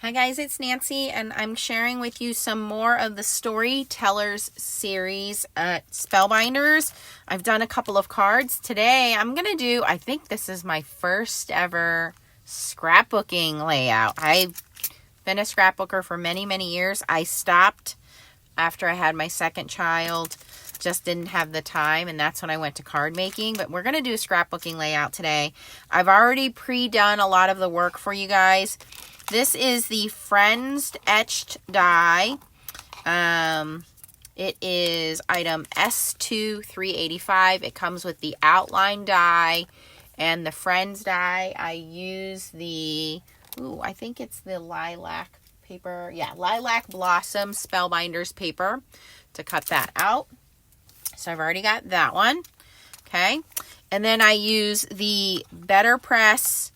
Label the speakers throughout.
Speaker 1: Hi guys, it's Nancy and I'm sharing with you some more of the Storytellers series at Spellbinders. I've done a couple of cards. Today I'm going to do, I think this is my first ever scrapbooking layout. I've been a scrapbooker for many, many years. I stopped after I had my second child. Just didn't have the time, and that's when I went to card making. But we're going to do a scrapbooking layout today. I've already pre-done a lot of the work for you guys. This is the Friends etched die. It is item S2 385. It comes with the outline die and the Friends die. I use the, I think it's the lilac paper. Yeah, lilac blossom Spellbinders paper to cut that out. So I've already got that one. Okay. And then I use the Better Press.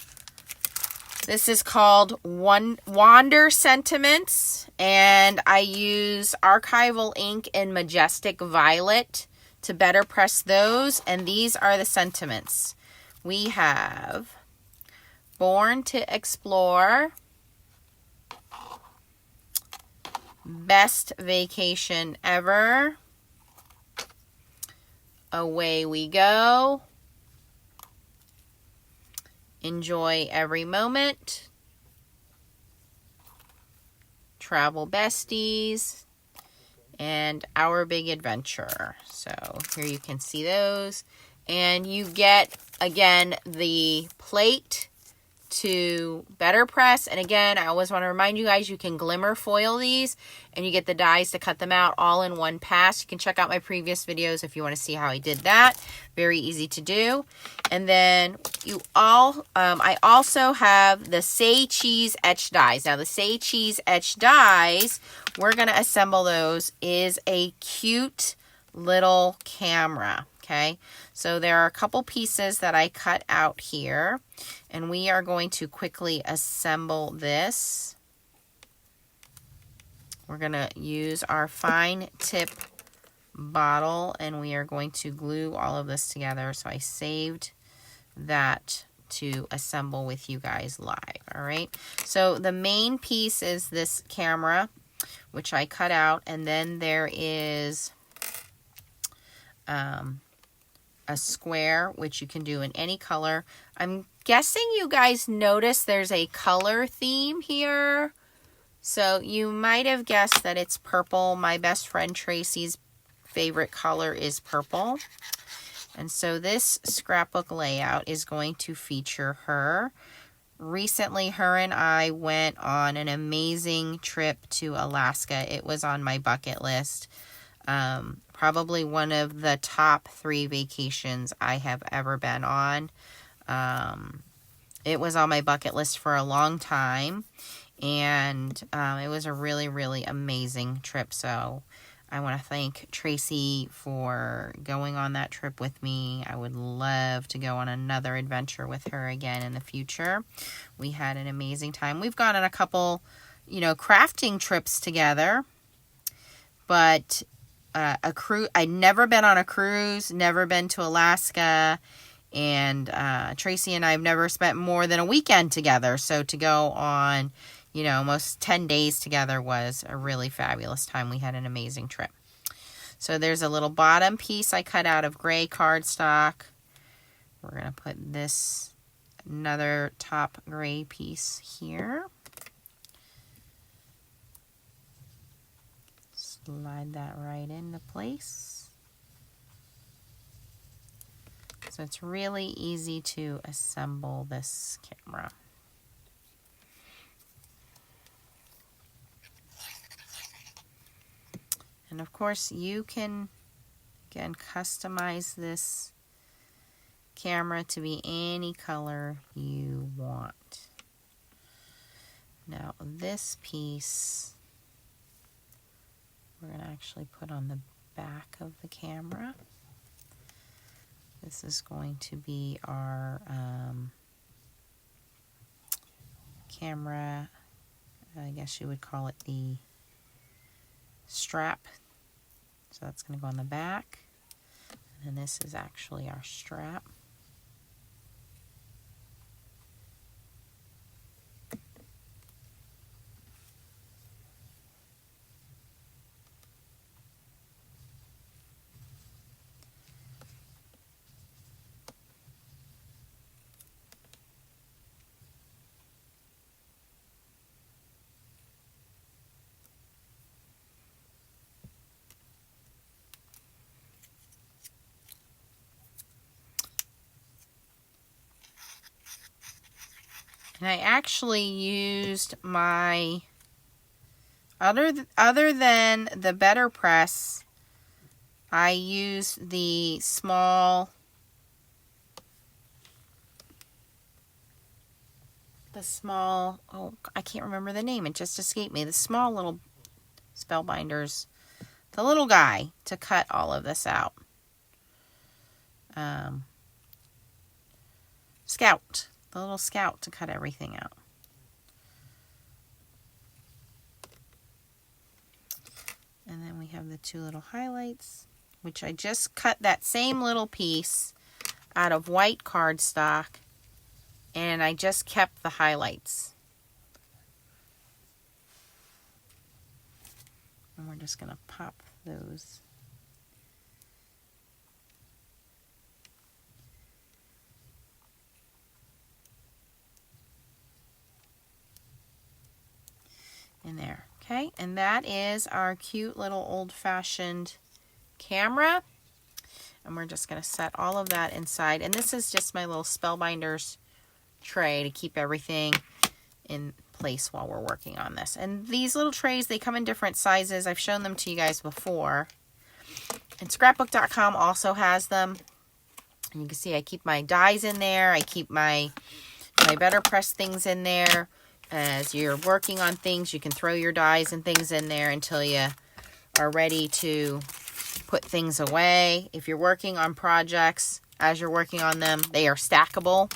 Speaker 1: This is called Wander Sentiments, and I use archival ink in Majestic Violet to better press those, and these are the sentiments. We have Born to Explore, Best Vacation Ever, Away We Go, Enjoy Every Moment, Travel Besties, and Our Big Adventure. So here you can see those. And you get, again, the plate to better press. And again, I always want to remind you guys, you can glimmer foil these and you get the dies to cut them out all in one pass. You can check out my previous videos if you want to see how I did that. Very easy to do. And then I also have the Say Cheese etched dies. Now the Say Cheese etched dies, we're going to assemble those, is a cute little camera. Okay, so there are a couple pieces that I cut out here, and we are going to quickly assemble this. We're going to use our fine tip bottle, and we are going to glue all of this together. So I saved that to assemble with you guys live. All right, so the main piece is this camera, which I cut out, and then there is a square, which you can do in any color. I'm guessing you guys notice there's a color theme here. So you might have guessed that it's purple. My best friend Tracy's favorite color is purple. And so this scrapbook layout is going to feature her. Recently, her and I went on an amazing trip to Alaska. It was on my bucket list. Probably one of the top 3 vacations I have ever been on. It was on my bucket list for a long time, and it was a really, really amazing trip. So I want to thank Tracy for going on that trip with me. I would love to go on another adventure with her again in the future. We had an amazing time. We've gone on a couple, crafting trips together, but a cruise, I'd never been on a cruise, never been to Alaska, and Tracy and I have never spent more than a weekend together. So to go on, almost 10 days together was a really fabulous time. We had an amazing trip. So there's a little bottom piece I cut out of gray cardstock. We're going to put another top gray piece here. Slide that right into place. So it's really easy to assemble this camera. And of course you can, again, customize this camera to be any color you want. Now this piece we're going to actually put on the back of the camera. This is going to be our camera, I guess you would call it the strap. So that's going to go on the back. And this is actually our strap. And I actually used my, other than the Better Press, I used the small, oh, I can't remember the name. It just escaped me. The small little Spellbinders, the little guy, to cut all of this out. Scout. The little Scout to cut everything out. And then we have the two little highlights, which I just cut that same little piece out of white cardstock, and I just kept the highlights. And we're just going to pop those. In there. Okay, and that is our cute little old-fashioned camera. And we're just going to set all of that inside. And this is just my little Spellbinders tray to keep everything in place while we're working on this. And these little trays, they come in different sizes. I've shown them to you guys before. And scrapbook.com also has them. And you can see I keep my dies in there. I keep my Better Press things in there. As you're working on things, you can throw your dies and things in there until you are ready to put things away. If you're working on projects, as you're working on them, they are stackable.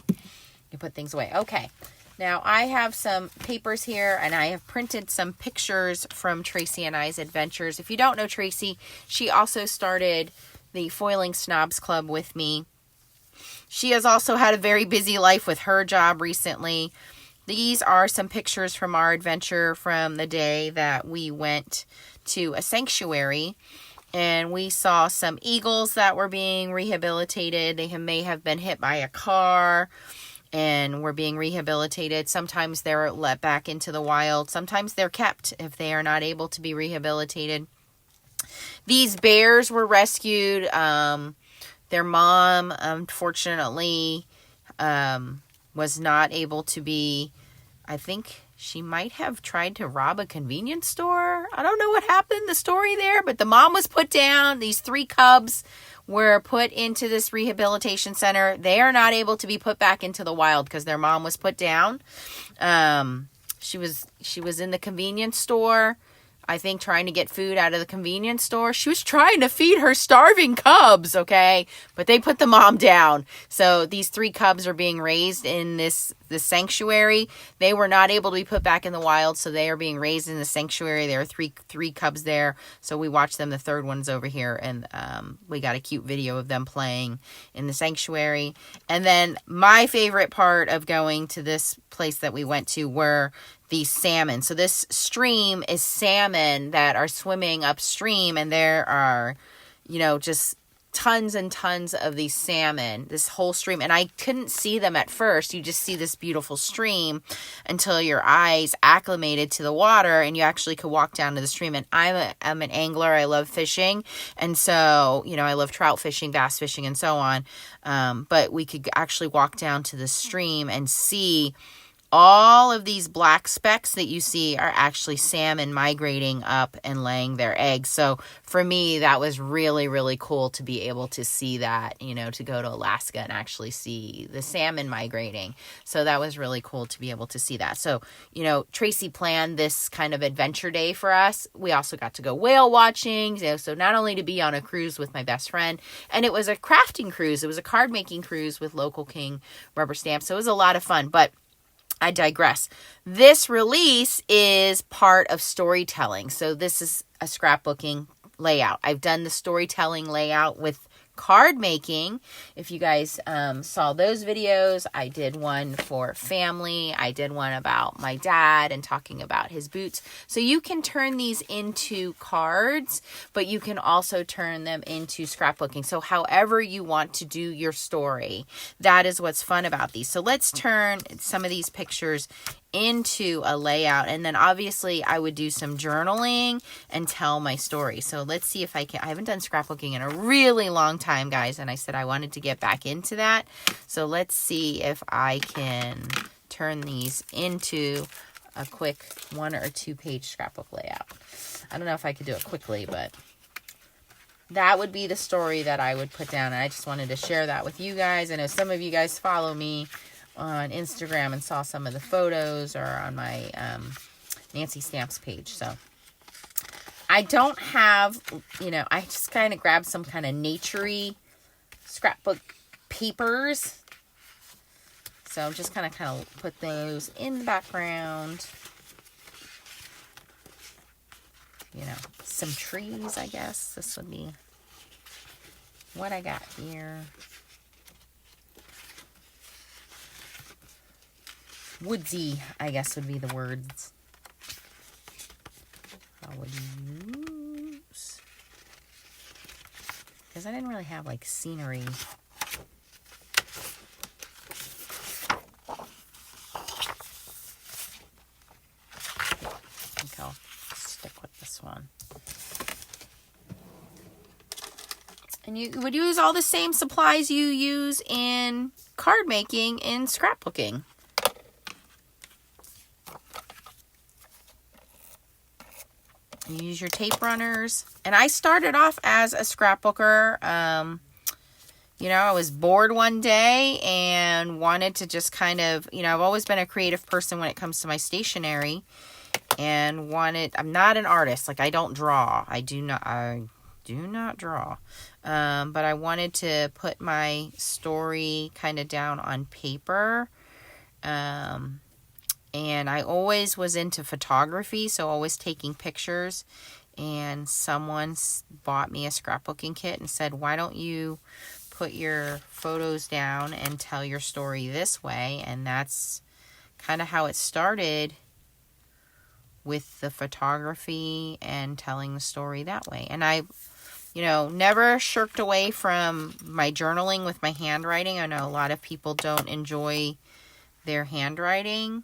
Speaker 1: You put things away. Okay, now I have some papers here, and I have printed some pictures from Tracy and I's adventures. If you don't know Tracy, she also started the Foiling Snobs Club with me. She has also had a very busy life with her job recently. These are some pictures from our adventure from the day that we went to a sanctuary, and we saw some eagles that were being rehabilitated. They may have been hit by a car and were being rehabilitated. Sometimes they're let back into the wild. Sometimes they're kept if they are not able to be rehabilitated. These bears were rescued. Their mom, unfortunately, was not able to be, I think she might have tried to rob a convenience store. I don't know what happened, the story there, but the mom was put down. These 3 cubs were put into this rehabilitation center. They are not able to be put back into the wild because their mom was put down. She was in the convenience store, I think, trying to get food out of the convenience store. She was trying to feed her starving cubs, okay? But they put the mom down. So these 3 cubs are being raised in this sanctuary. They were not able to be put back in the wild, so they are being raised in the sanctuary. There are three cubs there. So we watched them. The 3rd one's over here, and we got a cute video of them playing in the sanctuary. And then my favorite part of going to this place that we went to were these salmon. So this stream is salmon that are swimming upstream, and there are, just tons and tons of these salmon, this whole stream. And I couldn't see them at first. You just see this beautiful stream until your eyes acclimated to the water and you actually could walk down to the stream. And I'm an angler. I love fishing. And so, I love trout fishing, bass fishing, and so on. But we could actually walk down to the stream and see all of these black specks that you see are actually salmon migrating up and laying their eggs. So for me, that was really, really cool to be able to see that, to go to Alaska and actually see the salmon migrating. So that was really cool to be able to see that. So, Tracy planned this kind of adventure day for us. We also got to go whale watching. So not only to be on a cruise with my best friend, and it was a crafting cruise. It was a card making cruise with Local King rubber stamps. So it was a lot of fun, but I digress. This release is part of storytelling. So this is a scrapbooking layout. I've done the storytelling layout with card making. If you guys saw those videos, I did one for family. I did one about my dad and talking about his boots. So you can turn these into cards, but you can also turn them into scrapbooking. So however you want to do your story, that is what's fun about these. So let's turn some of these pictures into a layout, and then obviously I would do some journaling and tell my story. So let's see if I can. I haven't done scrapbooking in a really long time, guys, and I said I wanted to get back into that. So let's see if I can turn these into a quick 1 or 2 page scrapbook layout. I don't know if I could do it quickly, but that would be the story that I would put down. And I just wanted to share that with you guys. I know some of you guys follow me on Instagram and saw some of the photos, or on my Nancy Stamps page. So I don't have, I just kind of grabbed some kind of nature-y scrapbook papers. So I'm just kind of put those in the background. Some trees, I guess. This would be what I got here. Woodsy, I guess, would be the words I would use. Because I didn't really have, like, scenery. I think I'll stick with this one. And you would use all the same supplies you use in card making in scrapbooking. You use your tape runners. And I started off as a scrapbooker. I was bored one day and wanted to just kind of, I've always been a creative person when it comes to my stationery. And I'm not an artist. Like, I don't draw. I do not draw. But I wanted to put my story kind of down on paper. And I always was into photography, so always taking pictures. And someone bought me a scrapbooking kit and said, why don't you put your photos down and tell your story this way? And that's kind of how it started, with the photography and telling the story that way. And I never shirked away from my journaling with my handwriting. I know a lot of people don't enjoy their handwriting.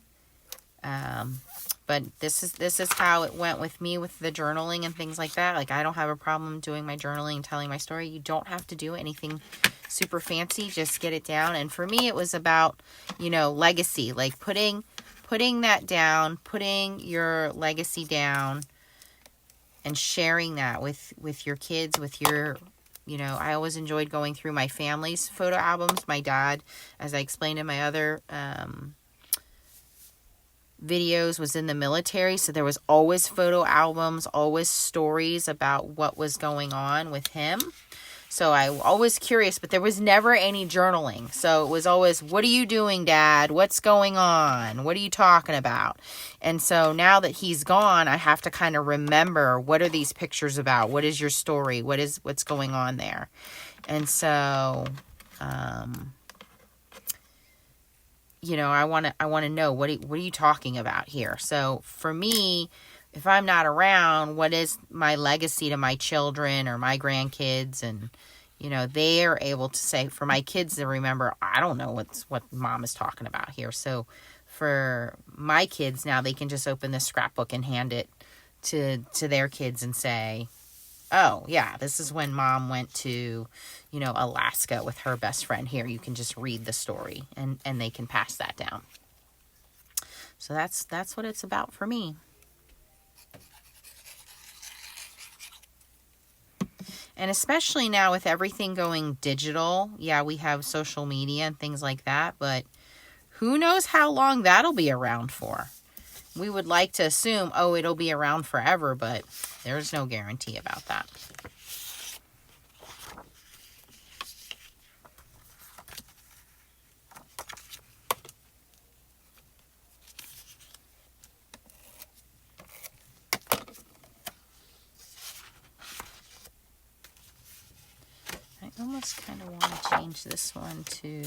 Speaker 1: But this is how it went with me with the journaling and things like that. Like, I don't have a problem doing my journaling and telling my story. You don't have to do anything super fancy. Just get it down. And for me, it was about, legacy, like putting that down, putting your legacy down, and sharing that with your kids, with your, I always enjoyed going through my family's photo albums. My dad, as I explained in my other videos, was in the military, so there was always photo albums, always stories about what was going on with him. So I was always curious, but there was never any journaling. So it was always, what are you doing, Dad? What's going on? What are you talking about? And so now that he's gone, I have to kind of remember, what are these pictures about? What is your story? What's going on there? And so, I want to know, what are you talking about here? So for me, if I'm not around, what is my legacy to my children or my grandkids? And, they are able to say, for my kids to remember, I don't know what Mom is talking about here. So for my kids now, they can just open this scrapbook and hand it to their kids and say, oh, yeah, this is when Mom went to, Alaska with her best friend. Here, you can just read the story, and they can pass that down. So that's what it's about for me. And especially now with everything going digital, yeah, we have social media and things like that, but who knows how long that'll be around for. We would like to assume, it'll be around forever, but there's no guarantee about that. I almost kind of want to change this one to...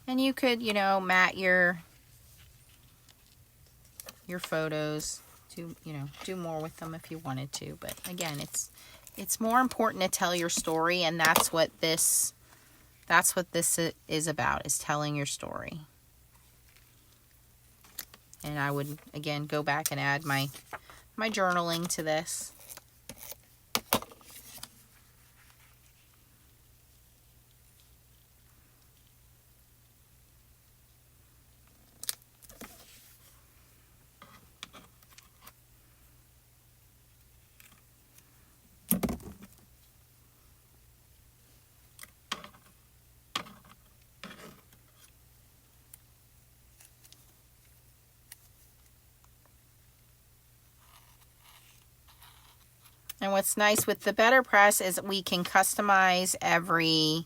Speaker 1: And you could, mat your your photos. Do more with them if you wanted to. But again, it's more important to tell your story, and that's what this is about, is telling your story. And I would, again, go back and add my journaling to this. And what's nice with the Better Press is we can customize every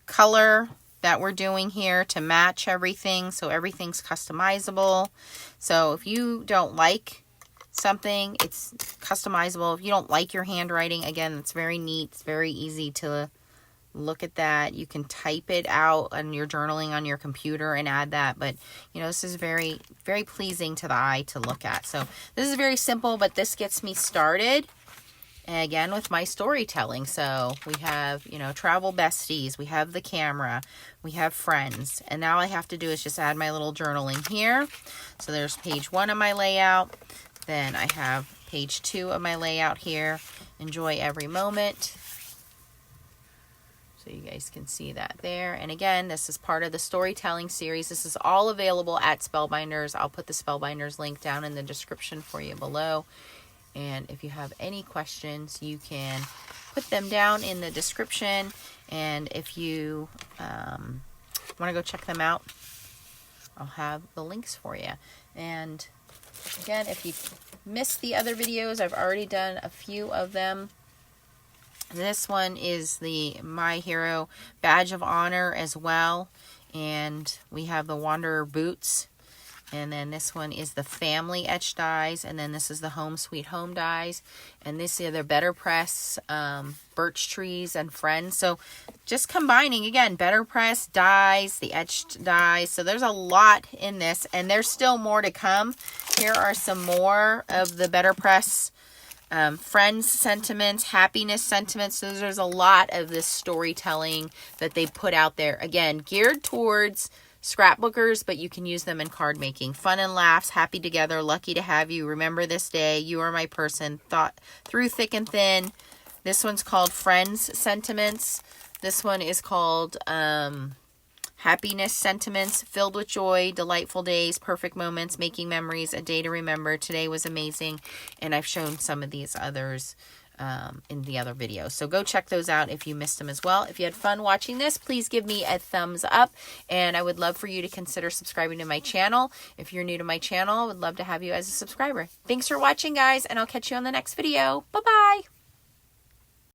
Speaker 1: color that we're doing here to match everything. So everything's customizable. So if you don't like something, it's customizable. If you don't like your handwriting, again, it's very neat. It's very easy to look at that. You can type it out on your journaling on your computer and add that. But, this is very, very pleasing to the eye to look at. So this is very simple, but this gets me started, again, with my storytelling. So we have, travel besties. We have the camera. We have friends. And now all I have to do is just add my little journaling here. So there's page 1 of my layout. Then I have page 2 of my layout here. Enjoy every moment. So you guys can see that there. And again, this is part of the storytelling series. This is all available at Spellbinders. I'll put the Spellbinders link down in the description for you below. And if you have any questions, you can put them down in the description. And if you want to go check them out, I'll have the links for you. And again, if you missed the other videos, I've already done a few of them. This one is the My Hero Badge of Honor as well. And we have the Wanderer Boots. And then this one is the Family Etched dies. And then this is the Home Sweet Home dies. And this is the Better Press Birch Trees and Friends. So just combining, again, Better Press dies, the etched dies. So there's a lot in this. And there's still more to come. Here are some more of the Better Press friends sentiments, happiness sentiments. So there's a lot of this storytelling that they put out there, again, geared towards scrapbookers, but you can use them in card making. Fun and laughs, happy together, lucky to have you, remember this day, you are my person, thought through thick and thin. This one's called Friends Sentiments. This one is called Happiness Sentiments, filled with joy, delightful days, perfect moments, making memories, a day to remember. Today was amazing. And I've shown some of these others in the other videos. So go check those out if you missed them as well. If you had fun watching this, please give me a thumbs up. And I would love for you to consider subscribing to my channel. If you're new to my channel, I would love to have you as a subscriber. Thanks for watching, guys, and I'll catch you on the next video. Bye-bye.